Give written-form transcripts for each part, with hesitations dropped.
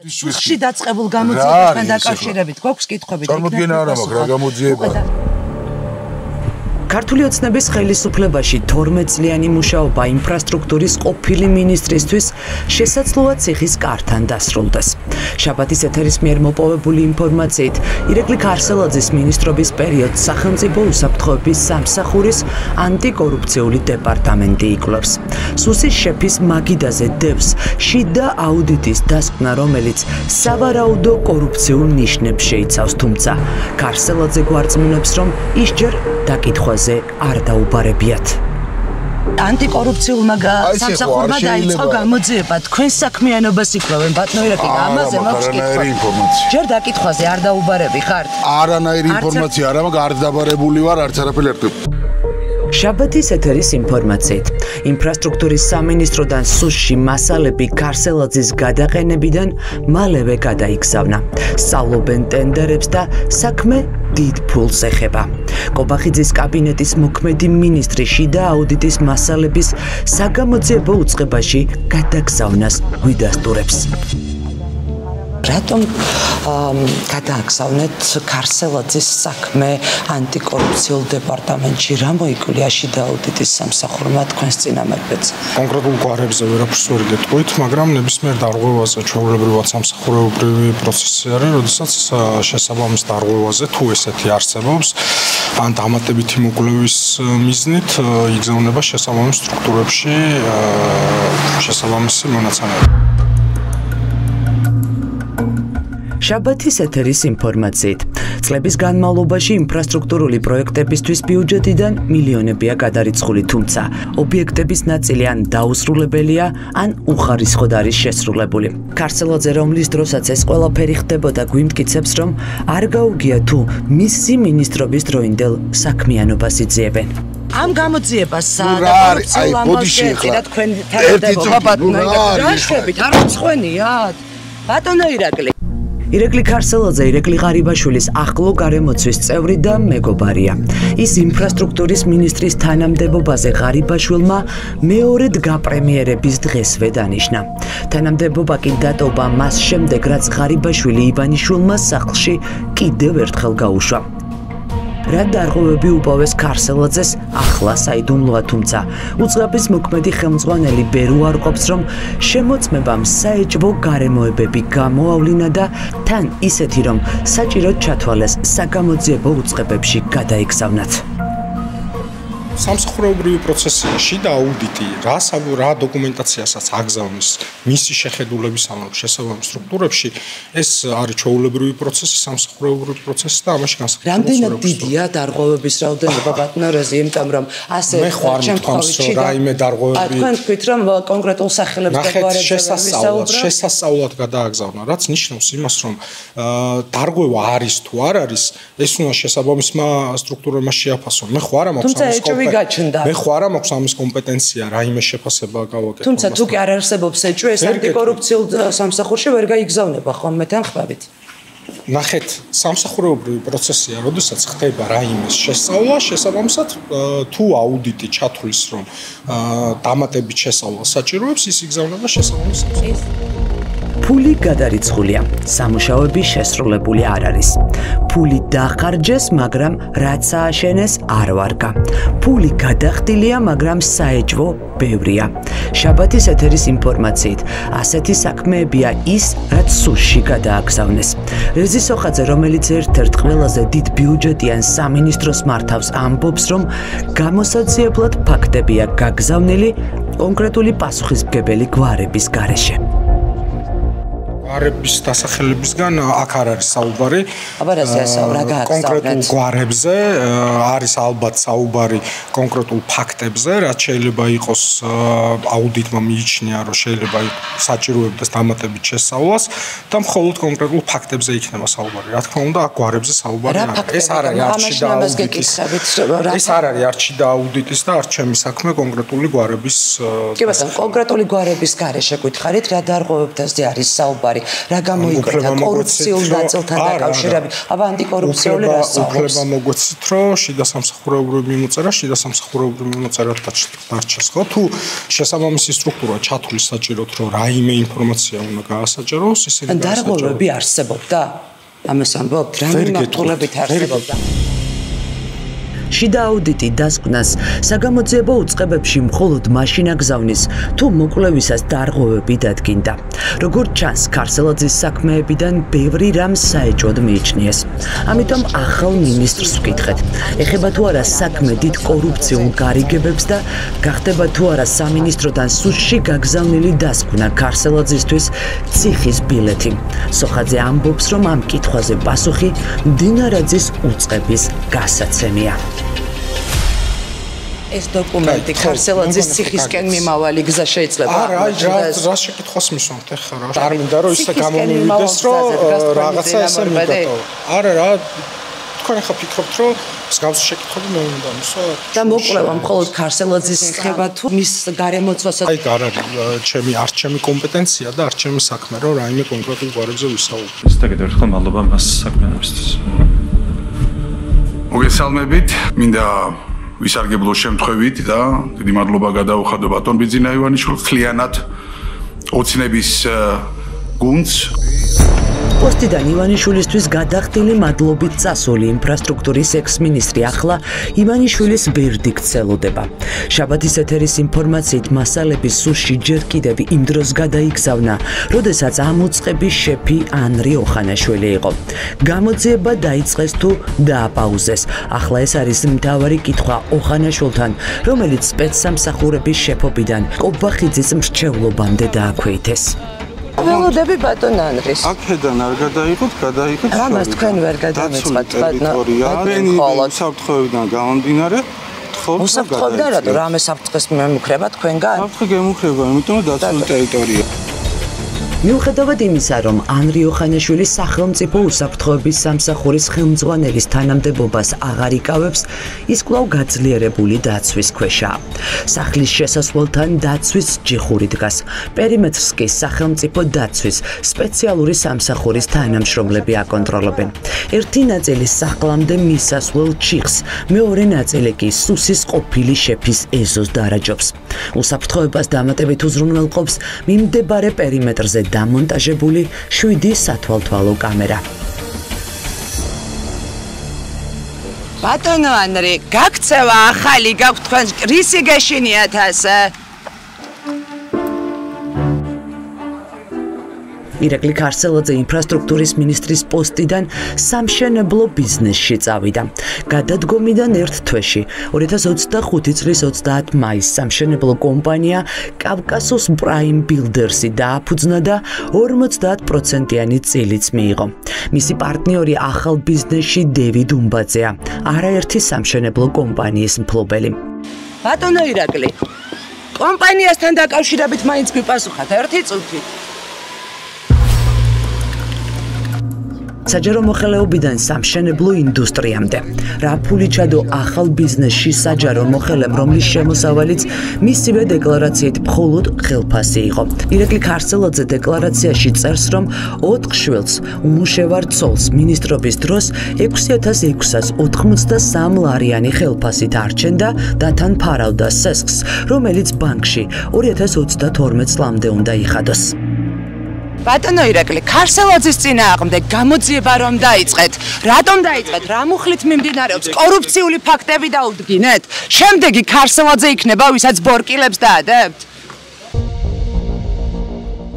სუსში დაწყებულ გამოძიებასთან დაკავშირებით გვაქვს კითხვები. წარმოდგენა არა მაქვს რა გამოძიება. ქართული ოცნების ხელისუფლებაში 12 წლიანი მუშაობა ინფრასტრუქტურის ყოფილი მინისტრისთვის შესაძლოა ციხის კართან დასრულდეს. შაბათის ეთერის მიერ მოპოვებული ინფორმაციით, ირაკლი ქარსელაძის მინისტრობის პერიოდს სახელმწიფო უსაფრთხოების სამსახურის ანტიკორუფციული დეპარტამენტი იკვლევს. სუსის შეფის მაგიდაზე დევს შიდა აუდიტის დასკვნა, რომელიც სავარაუდო კორუფციულ ნიშნებს შეიცავს, თუმცა ქარსელაძე გვარწმუნებს, რომ ის ჯერ დაკითხვაზე არ დაუბარებიათ. ანტიკორუფციულმა სამსახურმა დაიწყო გამოძიება, თქვენ საქმიანობას იკვლევენ, ბატონო ირაკლი, ამაზე მაქვს კითხვა. ჯერ დაკითხვაზე არ დაუბარები ხართ? არანაირი ინფორმაცია არა მაქვს, არ დაბარებული ვარ, არც არაფერი არ თქვი. შაბათის ეთერის ინფორმაციით, ინფრასტრუქტურის სამინისტროდან სუსში მასალები ქარსელაძის გადაყენებიდან მალევე გადაიგზავნა. სწავლობენ ტენდერებს და საქმე დიდ ფულს ეხება. კობახიძის კაბინეტის მოქმედი მინისტრი შიდა აუდიტის მასალების საგამოძიებო უწყებაში გადაგზავნას გვიდასტურებს. რატომ გადააგზავნეთ ქარსელაძის საქმე ანტიკორუფციულ დეპარტამენტში? რა მოიკვია შიდა აუდიტის სამსახურმა თქვენს წინამორბედს? კონკრეტულ გვარებზე ვერაფერს ვერ გეტყვით, მაგრამ ნებისმიერ დარღვევაზე ჩვეულებრივად სამსახურეობრივი პროცესი არის, როდესაც შესაბამის დარღვევაზე თუ ესეთი არსებობს, ან დამატებითი მოკვლევის მიზნით იგზავნება შესაბამის სტრუქტურებში შესაბამისი მონაცემები. შაბათის ეთერის ინფორმაციით, წლების განმავლობაში ინფრასტრუქტურული პროექტებისთვის ბიუჯეტიდან მილიონებია გადარიცხული, თუმცა ობიექტების ნაწილი ან დაუსრულებელია, ან უხარისხოდ არის შესრულებული. ქარსელაძე, რომლის დროსაც ეს ყველაფერი ხდებოდა, გვიმტკიცებს, რომ არ გაუგია თუ მისი მინისტრობის დროინდელ საქმიანობას იძიებენ. ამ გამოძიებას და კორუფციულ ამბავს და თქვენ თანამდებობა ბატონო ირაკლი, რა შვებით, არ მწვენიათ? ბატონო ირაკლი. ირაკლი ქარსელაძე ირაკლი ღარიბაშვილის ახლო გარემოცვის წევრი და მეგობარია. ის ინფრასტრუქტურის მინისტრის თანამდებობაზე ღარიბაშვილმა მეორედ გაპრემიერების დღესვე დანიშნა. თანამდებობა კი დატოვა მას შემდეგ, რაც ღარიბაშვილი ივანიშვილმა სახლში კიდევ ერთხელ გაუშვა. რა დარღვევები უპოვეს ქარსელაძეს, ახლა საიდუმლოა, თუმცა უწყების მოქმედი ხელმძღვანელი ბერ უარყოფს, რომ შემოწმებამ საეჭვო გარემოებები გამოავლინა და თან ისეთი, რომ საჭიროდ ჩათვალეს საგამოძიებო უწყებებში გადაიგზავნათ. სამსახურეობრივი პროცესი, შიდა აუდიტი, რა დოკუმენტაციასაც აგზავნის მისი შეხედულების ამბობს შესაბამის სტრუქტურებში, ეს არის ჩვეულებრივი პროცესი, სამსახურეობრივი პროცესი და ამაში განსაკუთრებით. რამდენად დიდია დარღვევების რაოდენობა ბატონო რეზი, იმიტომ რომ ასე შემთხვევაში რაიმე დარღვევები. თქვენ თქვით, რომ კონკრეტულ სახელებს დაგვარებდა შესასწავლად გადააგზავნა, რაც ნიშნავს იმას, რომ დარღვევა არის თუ არ არის, ეს უნდა შესაბამისმა სტრუქტურებმა შეაფასონ. მე ხო არა მაქვს ამის მე ხო არა მაქვს ამის კომპეტენცია, რაიმე შეფასება გავაკეთო. თუმცა თუ კი არ არსებობს ეჭვი, ეს ანტიკორუფციულ სამსახურში ვერ გაიგზავნება ხოლმე თან ხვდებით. ნახეთ, სამსახურეობრივი პროცესია, როდესაც ხდება რაიმეს შესწავლა, შესაბამისად თუ აუდიტი ჩათვლის, რომ დამატებით შესწავლა საჭიროებს, ის იგზავნება შესაბამის სამსახურში. ფული გადარიცხულია, სამუშაოები შესრულებული არ არის. ფული დახარჯეს, მაგრამ რაც ააშენეს არ ვარგა. ფული გადახდილია, მაგრამ საეჭვო ბევრია. შაბათის ეთერის ინფორმაციით, ასეთი საქმეებია ის, რაც სუსში გადააგზავნეს. რეზი სოხაძე, რომელიც ერთ-ერთ ყველაზე დიდ ბიუჯეტიან სამინისტროს მართავს, ამბობს, რომ გამოსაძიებლად ფაქტებია გაგზავნილი კონკრეტული პასუხისმგებელი გვარების გარეშე. გვარების დასახელებისგან აქ არ არის საუბარი. კონკრეტულ გვარებზე არის ალბათ საუბარი კონკრეტულ ფაქტებზე, რაც შეიძლება იყოს აუდიტმა მიიჩნია, რომ შეიძლება საჭიროებდეს დამატებით შესწავლას და მხოლოდ კონკრეტულ ფაქტებზე იქნება საუბარი. რა თქმა უნდა, აქ გვარებზე საუბარი არ არის. ეს არ არის არც შიდა აუდიტის. ეს არ არის არც შიდა აუდიტის და არც ჩემი საქმე კონკრეტული გვარების. კი ბატონო, კონკრეტული გვარების გარეშე გითხარით, რა დარღვევებაზე არის საუბარი? არის? რა გამოიკვეთა კორუფციულ ნაწილთან დაკავშირებით? აბა ანტიკორუფციული რა სწავლობს? უფლება მოგვეცით, რომ შიდა სამსახურეობრივი მიმოწერა დარჩეს, ხო? თუ შესაბამისი სტრუქტურა ჩათვლის საჭიროთ, რომ რაიმე ინფორმაცია უნდა გაასაჭაროს, ისინი დარღვევები არსებობდა? ამას ამბობთ, რა მიმართულებით არსებობდა? შიდა აუდიტი დასკვნას საგამოძიებო უწყებებში მხოლოდ მაშინ აგზავნის, თუ მოკვლევისას დარღვევები დადგინდა. როგორც ჩანს, ქარსელაძის საქმეებიდან ბევრი რამ საეჭვოდ მიიჩნიეს. ამიტომ ახალ მინისტრს ვკითხეთ, ეხება თუ არა საქმე დიდ კორუფციულ გარიგებებს და გახდება თუ არა სამინისტროდან სუსში გაგზავნილი დასკვნა ქარსელაძისთვის ციხის ბილეთი. სოხაძე ამბობს, რომ ამ კითხვაზე პასუხი დინარაძის უწყების გასაცემია. ეს დოკუმენტი ქარსელაძის ციხისკენ მიმავალი გზა შეიძლება? არა, რა შეკითხვას მისვამთ ახლა რა? არ მინდა რომ ისე გამომივიდეს, რომ რაღაცა ესე მიგატო. არა რა, თქვენ ახლა ფიქრობთ, რომ მსგავსი შეკითხვები მე უნდა მისვათ? და მოკვლევა მხოლოდ ქარსელაძის ხება თუ მის გარემოცვასაც? აი, არ არის ჩემი კომპეტენცია და არ ჩემი საქმე, რომ რაიმე კონკრეტულ გვარებზე ვისაუბროთ. და კიდევ ერთხელ მადლობა მას საქმიანობისთვის. მოგესალმებით, მინდა ვისარგებლო შემთხვევით და დიდი მადლობა გადაუხადო ბატონ ბიძინა ივანიშვილს მთლიანად ოცნების გუნდს. პოსტიდან ივანიშვილისთვის გადახდილი მადლობით წასული ინფრასტრუქტურის ექს-მინისტრი ახლა ივანიშვილის ვერდიქტს ელოდება. შაბათის ეთერის ინფორმაციით მასალების სურში ჯერ კიდევ იმ დროს გადაიგზავნა, როდესაც ამ უწყების შეფი ანრი ოხანაშვილი იყო. გამოძიება დაიწყეს თუ დააპაუზეს. ახლა ეს არის მთავარი კითხვა ოხანაშვილთან, რომელიც სპეცსამსახურების შეფობიდან კობახიძის მრჩევლობამდე დააქვეითეს. ველოდები ბატონ ანრის. აქედან არ გადაიღოთ. ამას თქვენ ვერ გადამეწყათ ბატონო. თქვენი უსაფრთხოებიდან გამომდინარე, თხოვთ უსაფრთხოებიდან რატო რამე საფრთხეს მემუქრება თქვენგან? საფრთხე გემუქრება, იმიტომ რომ დაცული ტერიტორია. მიუხედავად იმისა, რომ ანრი ოხანაშვილი სახელმწიფო უსაფრთხოების სამსახურის ხელმძღვანელის თანამდებობას აღარ იკავებს, ის კვლავ გაძლიერებული დაცვის ქვეშაა. სახლის შესასვლელთან დაცვის ჯიხური დგას. პერიმეტრს კი სახელმწიფო დაცვის სპეციალური სამსახურის თანამშრომლები აკონტროლებენ. ერთი ნაწილი სახლამდე მისასვლელ ჩიხს, მეორე ნაწილი კი სუსის ყოფილი შეფის ეზოს დარაჯობს. უსაფრთხოებას დამატებით უზრუნველყოფს მიმდებარე პერიმეტრზე დამონტაჟებული 7 სათვალთვალო კამერა. ბატონო ანრი, გაქცევა ახალი გაქვთ თქვენ რისი გეშინიათ ასე? ირაკლი ქარსელაძე ინფრასტრუქტურის მინისტრის პოსტიდან სამშენებლო ბიზნესში წავიდა. გადადგომიდან ერთ თვეში 2025 წლის 30 მაისს სამშენებლო კომპანია კავკასოს პრაიმ ბილდერსი დააფუძნა და 50%-იანი წილიც მიიღო. მისი პარტნიორი ახალ ბიზნესში დევიდ უმბაძეა, არაერთი სამშენებლო კომპანიის მფლობელი. ბატონო ირაკლი, კომპანიასთან დაკავშირებით მაინც გვიპასუხათ ერთი წუთი. საჯარო მოხელეობიდან სამშენებლო ინდუსტრიამდე. რა ფული ჩადო ახალ ბიზნესში საჯარო მოხელემ, რომლის შემოსავალიც მისივე დეკლარაციით მხოლოდ ხელფასი იყო. ირაკლი ქარსელაძე დეკლარაციაში წერს, რომ 4 შვილს უმუშევარ ცოლს მინისტრობის დროს 6683 ლარიანი ხელფასით არჩენდა და თან ფარავდა სესხს, რომელიც ბანკში 2032 წლამდე უნდა იხადოს. ბატონო ირაკლი, ქარსელაძის წინააღმდეგ გამოძიება რომ დაიწყეთ, რატომ დაიწყეთ? რა მუხლით მიმდინარეობს? კორუფციული ფაქტები დაუდგინეთ? შემდეგი ქარსელაძე იქნება, ვისაც ბორკილებს დაადებთ?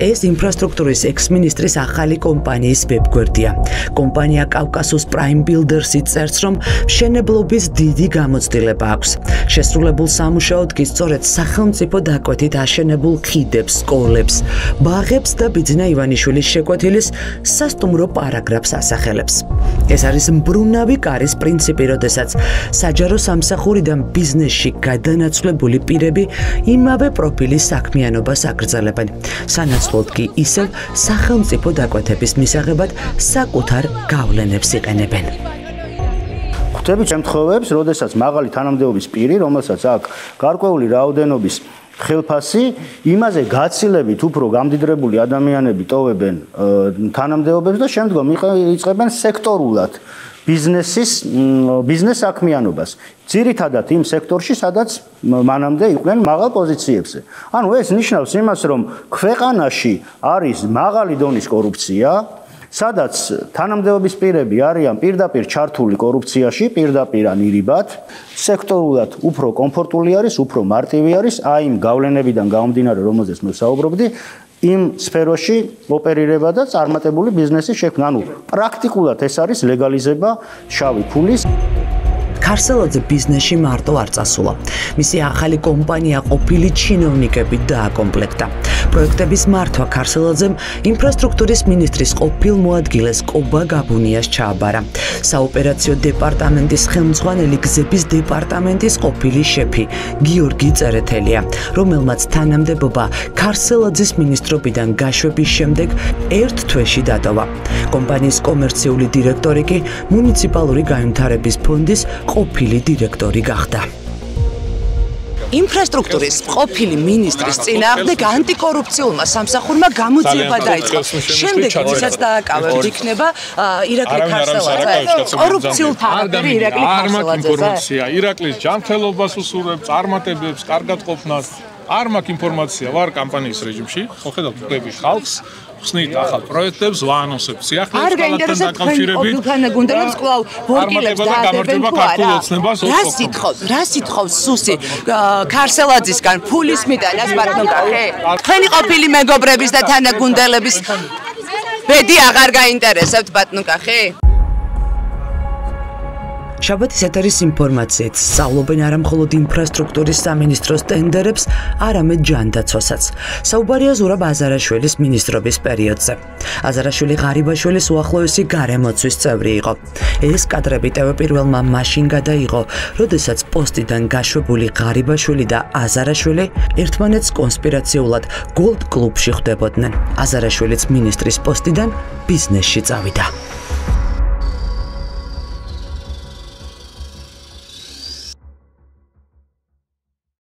ეს ინფრასტრუქტურის ექს-მინისტრის ახალი კომპანიის ვებგვერდია. კომპანია კავკასოს პრაიმ ბილდერსი წერს, რომ მშენებლობის დიდი გამოცდილება აქვს. შესრულებულ სამუშაოდ კი სწორედ სახელმწიფო დაკვეთით აშენებულ ხიდებს, სკოლებს, ბაღებს და ბიძინა ივანიშვილის შეკვეთილის სასტუმრო პარაგრაფს ასახელებს. ეს არის მბრუნავი კარის პრინციპი, როდესაც საჯარო სამსახურიდან ბიზნესში გადანაცვლებული პირები იმავე პროფილის საქმიანობას აგრძელებენ. სანაცვლოდ კი ისევ სახელმწიფო დაკვეთების მისაღებად საკუთარ გავლენებს იყენებენ. ხვდებით შემთხვევებს, როდესაც მაღალი თანამდებობის პირი, რომელსაც აქვს გარკვეული რაოდენობის ხელფასი, იმაზე გაცილებით უფრო გამდიდრებული ადამიანები ტოვებენ თანამდებობებს და შემდგომ იწყებენ სექტორულად ბიზნეს საქმიანობას. ძირითადად იმ სექტორში, სადაც მანამდე იყვნენ მაღალ პოზიციებზე. ანუ ეს ნიშნავს იმას, რომ ქვეყანაში არის მაღალი დონის კორუფცია, სადაც თანამდებობის პირები არიან პირდაპირ ჩართული კორუფციაში, პირდაპირ ან ირიბად, სექტორულად უფრო კომფორტული არის, უფრო მარტივი არის, აი იმ გავლენებიდან გამომდინარე, რომელზეც მე ვსაუბრობდი, იმ სფეროში ოპერირება და წარმატებული ბიზნესის შექმნა. ანუ პრაქტიკულად ეს არის ლეგალიზება შავი ფულის. ქარსელაძე ბიზნესში მარტო არ წასულა. მისი ახალი კომპანია ყოფილი ჩინოვნიკებით დააკომპლექტა. პროექტების მართვა ქარსელაძემ ინფრასტრუქტურის მინისტრის ყოფილ მოადგილეს კობა გაბუნიას ჩააბარა. საოპერაციო დეპარტამენტის ხელმძღვანელი გზების დეპარტამენტის ყოფილი შეფი გიორგი წერეთელია, რომელმაც თანამდებობა ქარსელაძის მინისტრობიდან გაშვების შემდეგ ერთ თვეში დატოვა. კომპანიის კომერციული დირექტორი კი მუნიციპალური განვითარების ფონდის ყოფილი დირექტორი გახდა. ინფრასტრუქტურის ყოფილი მინისტრის წინააღმდეგ ანტიკორუფციულმა სამსახურმა გამოძიება დაიწყო. შემდეგ ისაც დააკავებთ იქნება ირაკლი ქარსელაძე. კორუფციულ თაღები ირაკლი ქარსელაძეზე. ირაკლის ჯანმრთელობას უსურვებს, წარმატებებს, კარგად ყოფნას. არ მაქვს ინფორმაცია, ვარ კამპანიის რეჟიმში, ხედავთ კლები ხალხს. ხსნით ახალ პროექტებს, ვაანონსებთ სიახლეებს ქალაქთან დაკავშირებით. გუნდელებს კვლავ ბორკილებს დაადებენ თუ არა? რა სიტყავს სუსი ქარსელაძისგან ფულის მიტანას ბატონ კახე? თქვენი ყოფილი მეგობრების და თანაგუნდელების ბედი აღარ გაინტერესებთ ბატონ კახე? შაბათის ეთერის ინფორმაციით სწავლობენ არა მხოლოდ ინფრასტრუქტურის სამინისტროს ტენდერებს, არამედ ჯანდაცვასაც. საუბარია ზურაბ აზარაშვილის მინისტრობის პერიოდზე. აზარაშვილი ღარიბაშვილის უახლოესი გარემოცვის წევრი იყო. ეს კადრები TV პირველმა მაშინ გადაიღო, როდესაც პოსტიდან გაშვებული ღარიბაშვილი და აზარაშვილი ერთმანეთს კონსპირაციულად გოლდ კლუბში ხვდებოდნენ. აზარაშვილიც მინისტრის პოსტიდან ბიზნესში წავიდა.